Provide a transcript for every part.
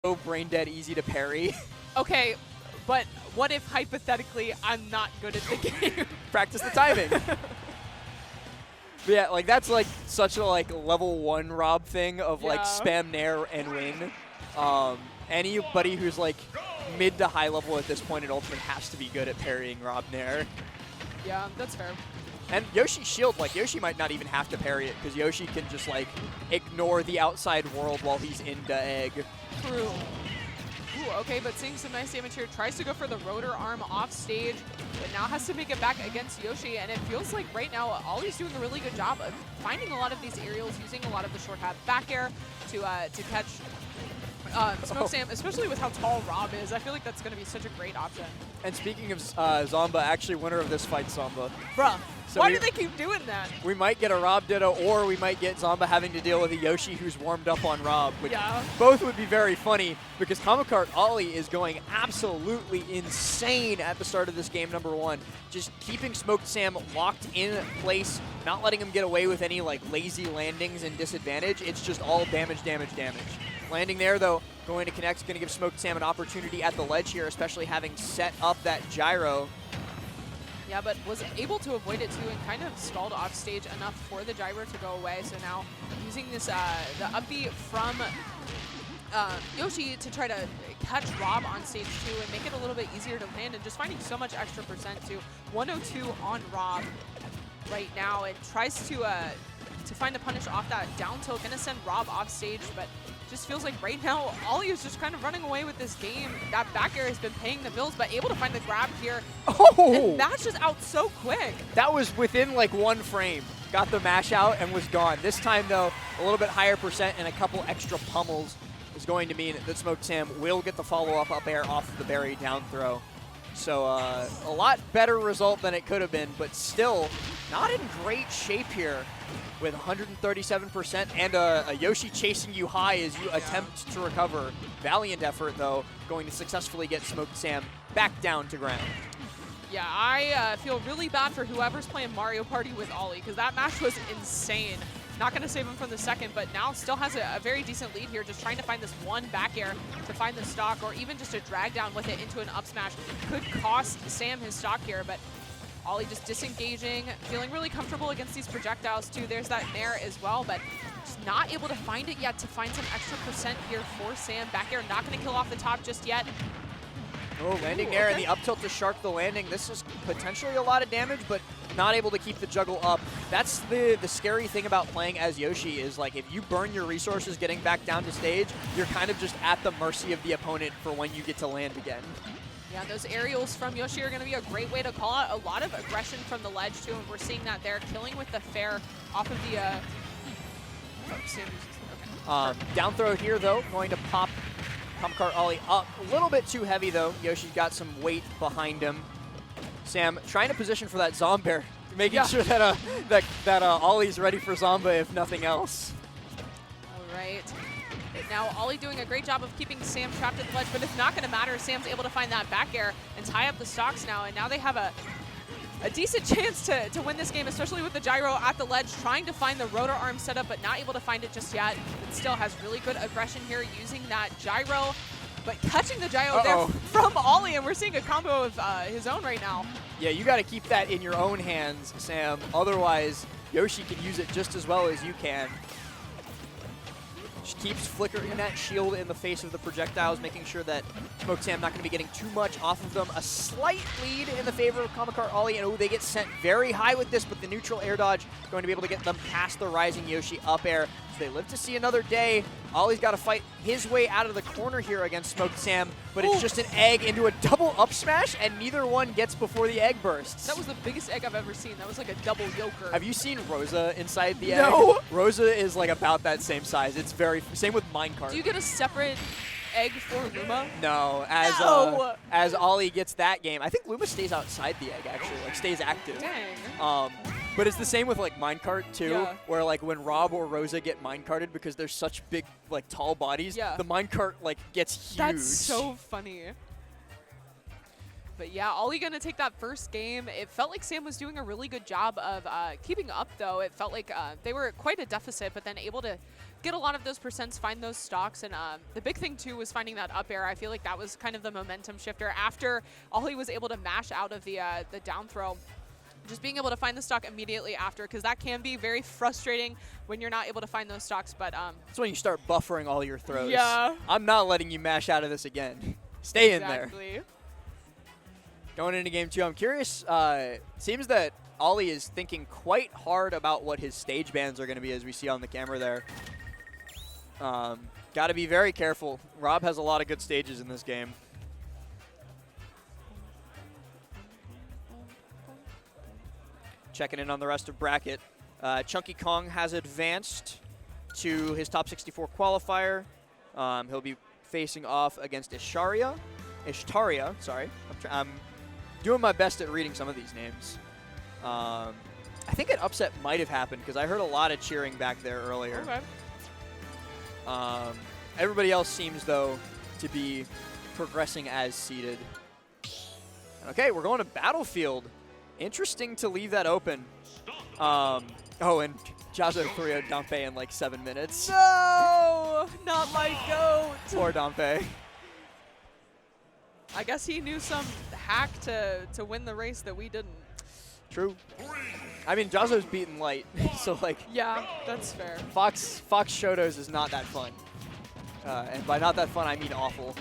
so brain dead easy to parry. Okay, but what if hypothetically I'm not good at the game? Practice the timing. But yeah, like that's like such a like level 1 Rob thing of like spam nair and win. Anybody who's like mid to high level at this point in Ultimate has to be good at parrying Rob nair. Yeah, that's fair. And Yoshi's shield, like Yoshi might not even have to parry it because Yoshi can just like ignore the outside world while he's into egg. True. Ooh, okay, but seeing some nice damage here. Tries to go for the rotor arm off stage, but now has to make it back against Yoshi. And it feels like right now, Ollie's doing a really good job of finding a lot of these aerials, using a lot of the short hop back air to catch SmokedSam, especially with how tall Rob is. I feel like that's going to be such a great option. And speaking of Zomba, actually winner of this fight, Zomba. Bruh, So why do they keep doing that? We might get a Rob Ditto, or we might get Zomba having to deal with a Yoshi who's warmed up on Rob, which both would be very funny because ComicartOlie is going absolutely insane at the start of this game, number 1. Just keeping SmokedSam locked in place, not letting him get away with any like lazy landings and disadvantage. It's just all damage, damage, damage. Landing there, though, going to connect, going to give SmokedSam an opportunity at the ledge here, especially having set up that gyro. Yeah, but was able to avoid it too and kind of stalled off stage enough for the gyro to go away. So now using this the up B from Yoshi to try to catch Rob on stage 2 and make it a little bit easier to land, and just finding so much extra percent to 102 on Rob right now, and tries to find a punish off that down tilt, gonna send Rob off stage, but just feels like right now Ollie is just kind of running away with this game. That back air has been paying the bills, but able to find the grab here. And mash is out so quick. That was within like 1 frame. Got the mash out and was gone. This time though, a little bit higher percent and a couple extra pummels is going to mean that SmokedSam will get the follow-up up air off of the berry down throw. So a lot better result than it could have been, but still not in great shape here with 137% and a Yoshi chasing you high as you attempt to recover. Valiant effort, though, going to successfully get SmokedSam back down to ground. Yeah, I feel really bad for whoever's playing Mario Party with Ollie, because that match was insane. Not going to save him from the second, but now still has a very decent lead here, just trying to find this one back air to find the stock, or even just a drag down with it into an up smash. Could cost Sam his stock here, but Ollie just disengaging, feeling really comfortable against these projectiles too. There's that nair as well, but just not able to find it yet to find some extra percent here for Sam. Back air not going to kill off the top just yet. Oh, landing there and the up tilt to shark the landing. This is potentially a lot of damage, but not able to keep the juggle up. That's the scary thing about playing as Yoshi is like if you burn your resources getting back down to stage, you're kind of just at the mercy of the opponent for when you get to land again. Yeah, those aerials from Yoshi are going to be a great way to call out a lot of aggression from the ledge too, and we're seeing that there, killing with the fair off of the down throw here though, going to pop ComicartOlie up. A little bit too heavy though. Yoshi's got some weight behind him. Sam trying to position for that Zombair, making sure that Ollie's ready for Zomba if nothing else. All right. Now Ollie doing a great job of keeping Sam trapped at the ledge, but it's not going to matter. Sam's able to find that back air and tie up the stocks now, and now they have a decent chance to win this game, especially with the gyro at the ledge, trying to find the rotor arm setup, but not able to find it just yet. But still has really good aggression here using that gyro, but catching the gyro there from Ollie, and we're seeing a combo of his own right now. Yeah, you got to keep that in your own hands, Sam. Otherwise, Yoshi can use it just as well as you can. Just keeps flickering that shield in the face of the projectiles, making sure that SmokedSam not going to be getting too much off of them. A slight lead in the favor of ComicartOlie, and they get sent very high with this, but the neutral air dodge going to be able to get them past the rising Yoshi up air. So they live to see another day. Ollie's got to fight his way out of the corner here against SmokedSam, but it's just an egg into a double up smash, and neither one gets before the egg bursts. That was the biggest egg I've ever seen. That was like a double yoker. Have you seen Rosa inside the egg? No. Rosa is like about that same size. It's very, same with Minecart. Do you get a separate egg for Luma? No, as Ollie gets that game. I think Luma stays outside the egg actually, like stays active. Dang. But it's the same with like Minecart too, where like when Rob or Rosa get minecarted because they're such big, like tall bodies, the minecart like gets huge. That's so funny. But yeah, Ollie gonna take that first game. It felt like Sam was doing a really good job of keeping up though. It felt like they were quite a deficit, but then able to get a lot of those percents, find those stocks, and the big thing too was finding that up air. I feel like that was kind of the momentum shifter after Ollie was able to mash out of the down throw. Just being able to find the stock immediately after, because that can be very frustrating when you're not able to find those stocks. But that's when you start buffering all your throws. Yeah. I'm not letting you mash out of this again. Stay in there. Exactly. Going into game 2, I'm curious. Seems that Ollie is thinking quite hard about what his stage bans are going to be, as we see on the camera there. Got to be very careful. Rob has a lot of good stages in this game. Checking in on the rest of bracket. Chunky Kong has advanced to his top 64 qualifier. He'll be facing off against Ishtaria, sorry. I'm doing my best at reading some of these names. I think an upset might have happened because I heard a lot of cheering back there earlier. Okay. Everybody else seems, though, to be progressing as seeded. Okay, we're going to Battlefield. Interesting to leave that open. Oh, and Jazo 3-0 Dompe in like 7 minutes. No, not my goat. Poor Dompe. I guess he knew some hack to win the race that we didn't. True. I mean, Jazo's beaten light, so like. Yeah, that's fair. Fox Shotos is not that fun. And by not that fun, I mean awful.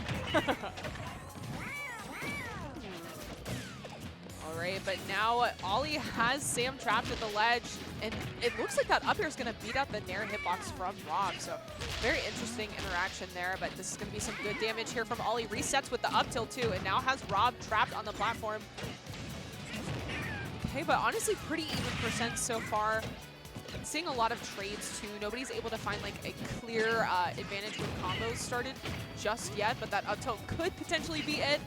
All right, but now Ollie has Sam trapped at the ledge, and it looks like that up air is going to beat out the Nair hitbox from Rob. So very interesting interaction there, but this is going to be some good damage here from Ollie. Resets with the up tilt too, and now has Rob trapped on the platform. Okay, but honestly, pretty even percent so far. Seeing a lot of trades too. Nobody's able to find like a clear advantage when combos started just yet, but that up tilt could potentially be it.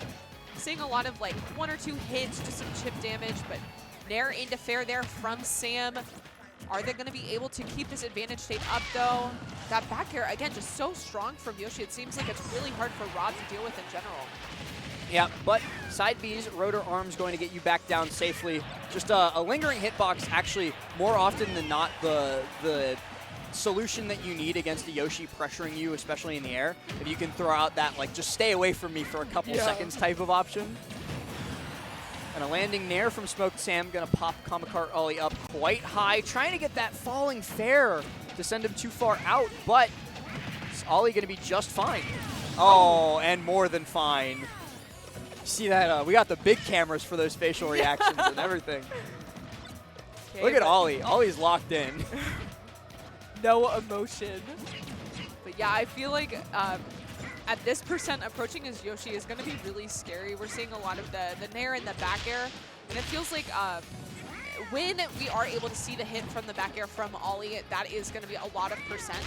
Seeing a lot of like 1 or 2 hits, just some chip damage, but Nair into fair there from Sam. Are they going to be able to keep this advantage state up though? That back air, again, just so strong from Yoshi. It seems like it's really hard for Rob to deal with in general. Yeah, but side B's rotor arm's going to get you back down safely. Just a lingering hitbox, actually, more often than not, the solution that you need against a Yoshi pressuring you, especially in the air. If you can throw out that, like, just stay away from me for a couple seconds type of option. And a landing Nair from SmokedSam, going to pop ComicartOlie up quite high, trying to get that falling fair to send him too far out, but is Ollie going to be just fine? Oh, and more than fine. See that? We got the big cameras for those facial reactions and everything. Okay, look at Ollie. Ollie's locked in. No emotion. But yeah, I feel like at this percent approaching as Yoshi is going to be really scary. We're seeing a lot of the Nair and the back air, and it feels like when we are able to see the hit from the back air from Ollie, that is going to be a lot of percent.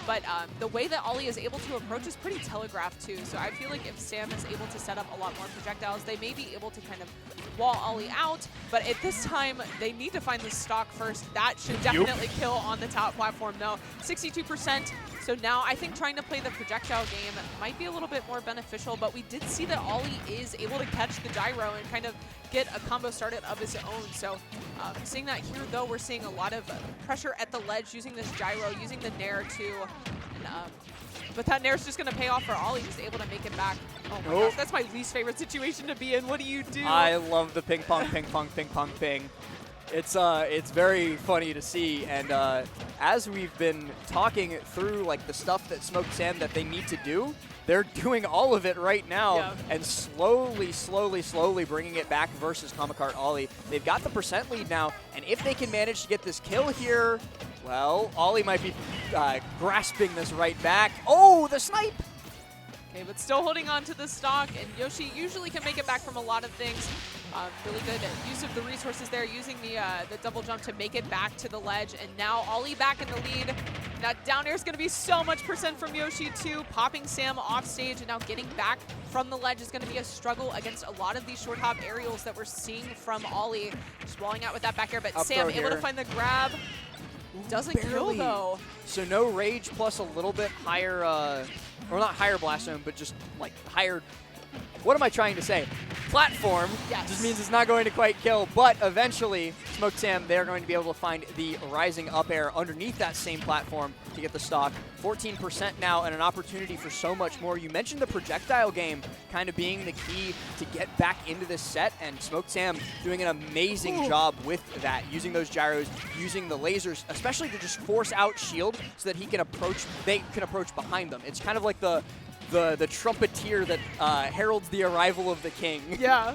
But the way that Ollie is able to approach is pretty telegraphed too. So I feel like if Sam is able to set up a lot more projectiles, they may be able to kind of wall Ollie out. But at this time, they need to find the stock first. That should definitely kill on the top platform though. 62%. So now I think trying to play the projectile game might be a little bit more beneficial, but we did see that Ollie is able to catch the gyro and kind of get a combo started of his own. So seeing that here though, we're seeing a lot of pressure at the ledge using this gyro, using the Nair too. And, but that Nair's just going to pay off for Ollie. He's able to make it back. Oh my gosh, that's my least favorite situation to be in. What do you do? I love the ping pong, ping pong, ping pong, ping. It's very funny to see, and as we've been talking through like the stuff that SmokedSam that they need to do, they're doing all of it right now, and slowly bringing it back versus ComicartOlie. They've got the percent lead now, and if they can manage to get this kill here, well, Ollie might be grasping this right back. Oh, the snipe! Okay, but still holding on to the stock, and Yoshi usually can make it back from a lot of things. Really good use of the resources there, using the double jump to make it back to the ledge, and now Ollie back in the lead. Now down air is going to be so much percent from Yoshi too, popping Sam off stage, and now getting back from the ledge is going to be a struggle against a lot of these short hop aerials that we're seeing from Ollie. Just walling out with that back air, but Sam able to find the grab. Doesn't kill though. So no rage plus a little bit higher, or not higher blast zone, but just like higher what am I trying to say? Platform Yes. just means it's not going to quite kill, but eventually, SmokedSam, they're going to be able to find the rising up air underneath that same platform to get the stock. 14% now and an opportunity for so much more. You mentioned the projectile game kind of being the key to get back into this set, and SmokedSam doing an amazing job with that, using those gyros, using the lasers, especially to just force out shield so that they can approach behind them. It's kind of like the trumpeter that heralds the arrival of the king. Yeah.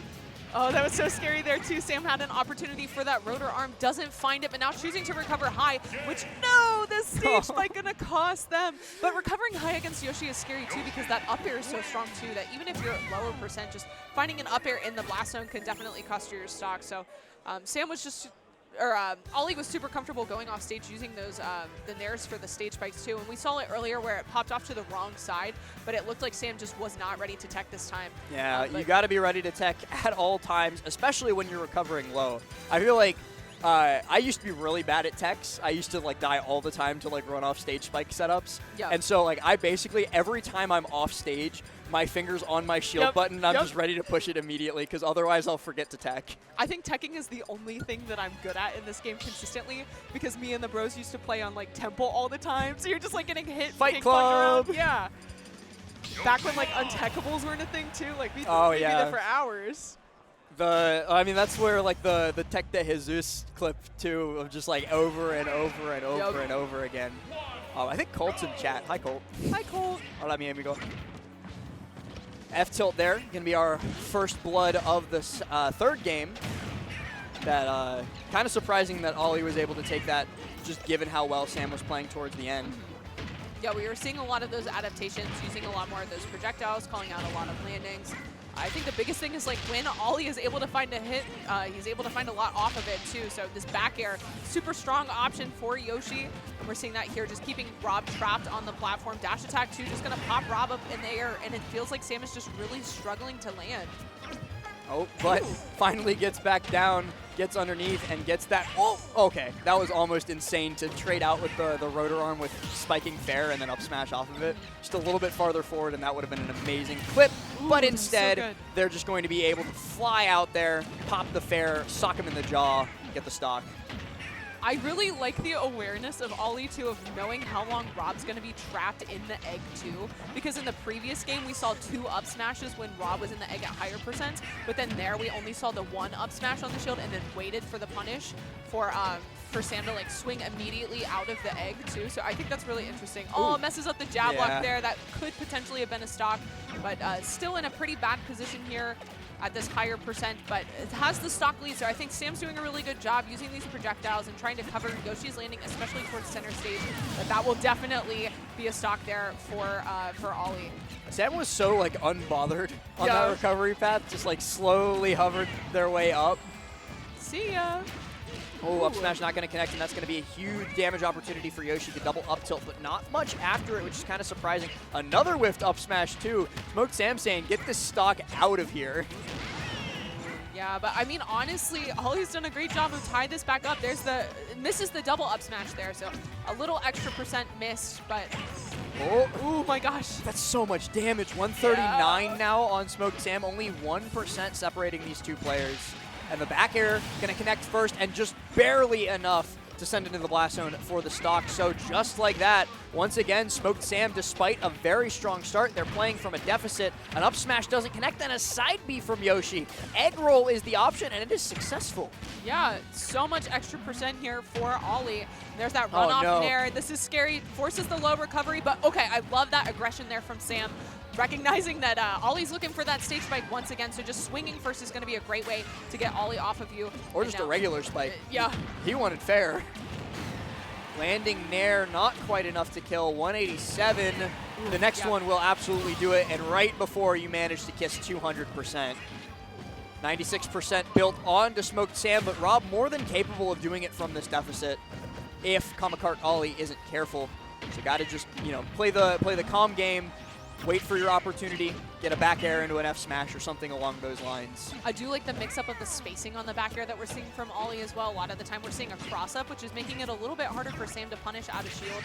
Oh, that was so scary there, too. Sam had an opportunity for that rotor arm, doesn't find it, but now choosing to recover high, which, no, this stage spike gonna cost them. But recovering high against Yoshi is scary, too, because that up air is so strong, too, that even if you're at lower percent, just finding an up air in the blast zone could definitely cost you your stock. So Sam was just... Ollie was super comfortable going off stage using those the nairs for the stage spikes too, and we saw it earlier where it popped off to the wrong side, but it looked like Sam just was not ready to tech this time. Yeah, you got to be ready to tech at all times, especially when you're recovering low. I feel like I used to be really bad at techs. I used to like die all the time to like run off stage spike setups, and so like I basically every time I'm off stage, my finger's on my shield button, and I'm just ready to push it immediately, because otherwise I'll forget to tech. I think teching is the only thing that I'm good at in this game consistently, because me and the bros used to play on like tempo all the time, so you're just like getting hit. Fight Club! Yeah. Back when like unteckables weren't a thing too, like we'd be there for hours. I mean, that's where like the Tech de Jesus clip too, of just like over and over and over and over again. I think Colt's in chat. Hi, Colt. Hi, Colt. Hola, mi amigo. F-tilt there, going to be our first blood of this third game. That kind of surprising that Ollie was able to take that, just given how well Sam was playing towards the end. Yeah, we were seeing a lot of those adaptations, using a lot more of those projectiles, calling out a lot of landings. I think the biggest thing is like when Ollie is able to find a hit, he's able to find a lot off of it too. So this back air, super strong option for Yoshi. And we're seeing that here, just keeping Rob trapped on the platform. Dash attack too, just gonna pop Rob up in the air, and it feels like Sam is just really struggling to land. Oh, but finally gets back down, gets underneath, and gets that. Oh, okay. That was almost insane to trade out with the rotor arm with spiking fair and then up smash off of it. Just a little bit farther forward, and that would have been an amazing clip. But instead, they're just going to be able to fly out there, pop the fair, sock him in the jaw, get the stock. I really like the awareness of Ollie, too, of knowing how long Rob's going to be trapped in the egg, too. Because in the previous game, we saw 2 up smashes when Rob was in the egg at higher percent. But then there, we only saw the 1 up smash on the shield and then waited for the punish for Sam to like swing immediately out of the egg, too. So I think that's really interesting. Oh, messes up the jab lock there. That could potentially have been a stock, but still in a pretty bad position here at this higher percent, but it has the stock lead, so I think Sam's doing a really good job using these projectiles and trying to cover Yoshi's landing, especially towards center stage. But that will definitely be a stock there for Ollie. Sam was so like unbothered on that recovery path, just like slowly hovered their way up. See ya. Oh, up smash not going to connect, and that's going to be a huge damage opportunity for Yoshi to double up tilt, but not much after it, which is kind of surprising. Another whiffed up smash, too. SmokedSam saying, get this stock out of here. Yeah, but I mean, honestly, Ollie's done a great job of tying this back up. Misses the double up smash there, so a little extra percent missed, but... Oh my gosh. That's so much damage. 139 now on SmokedSam, only 1% separating these two players. And the back air going to connect first, and just barely enough to send it into the blast zone for the stock. So just like that, once again, SmokedSam, despite a very strong start, they're playing from a deficit. An up smash doesn't connect, and a side B from Yoshi. Egg roll is the option, and it is successful. Yeah, so much extra percent here for Ollie. There's that runoff nair. This is scary. Forces the low recovery, but okay, I love that aggression there from Sam. Recognizing that Ollie's looking for that stage spike once again, so just swinging first is going to be a great way to get Ollie off of you. Or just a regular spike. Yeah. He wanted fair. Landing nair, not quite enough to kill. 187. The next one will absolutely do it, and right before you manage to kiss 200%. 96% built onto SmokedSam, but Rob more than capable of doing it from this deficit if ComicartOlie isn't careful. So got to just, play the calm game. Wait for your opportunity, get a back air into an F smash or something along those lines. I do like the mix-up of the spacing on the back air that we're seeing from Ollie as well. A lot of the time we're seeing a cross-up, which is making it a little bit harder for Sam to punish out of shield.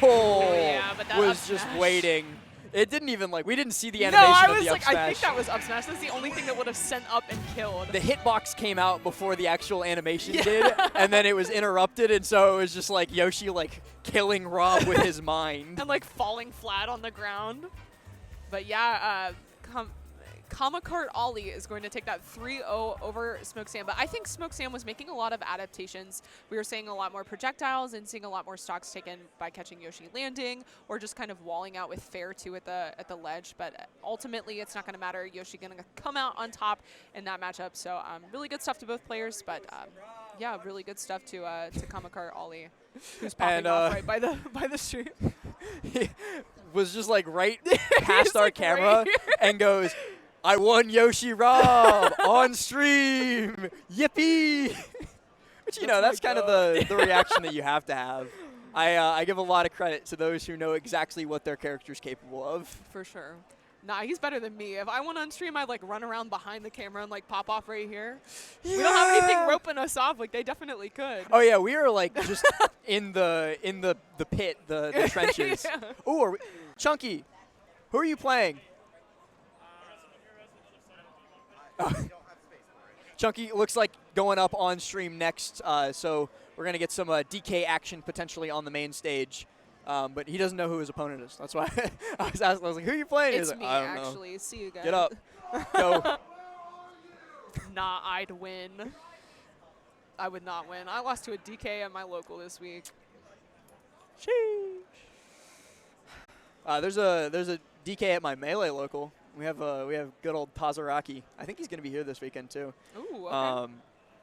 Yeah, but that was just waiting. It didn't even, like, we didn't see the No, animation I of was the up like, I smash. think that was up smash. That's the only thing that would have sent up and killed. The hitbox came out before the actual animation Yeah. did, and then it was interrupted, and so it was just like Yoshi, like, killing Rob with his mind. And like falling flat on the ground. But yeah, ComicartOlie is going to take that 3-0 over SmokedSam. But I think SmokedSam was making a lot of adaptations. We were seeing a lot more projectiles and seeing a lot more stocks taken by catching Yoshi landing or just kind of walling out with fair two at the ledge. But ultimately, it's not going to matter. Yoshi going to come out on top in that matchup. So really good stuff to both players. But yeah, really good stuff to ComicartOlie, who's popping off right by the stream. He was just like right past He's, our like, camera right here. and goes, "I won Yoshi Rob on stream, yippee!" Which, you know, that's kind of the reaction that you have to have. I give a lot of credit to those who know exactly what their character's capable of. For sure. Nah, he's better than me. If I went on stream, I'd like run around behind the camera and like pop off right here. Yeah. We don't have anything roping us off. Like they definitely could. Oh yeah, we are like just in the pit, the trenches. Yeah. Ooh, Chunky, who are you playing? Chunky looks like going up on stream next, so we're going to get some DK action potentially on the main stage. But he doesn't know who his opponent is. That's why I was asking. I was like, who are you playing? It's He's like, me, I don't know. actually. See you guys. Get up. Go. Nah, I'd win. I would not win. I lost to a DK at my local this week. Sheesh. There's a DK at my Melee local. We have good old Tazaraki. I think he's going to be here this weekend too. Ooh, okay.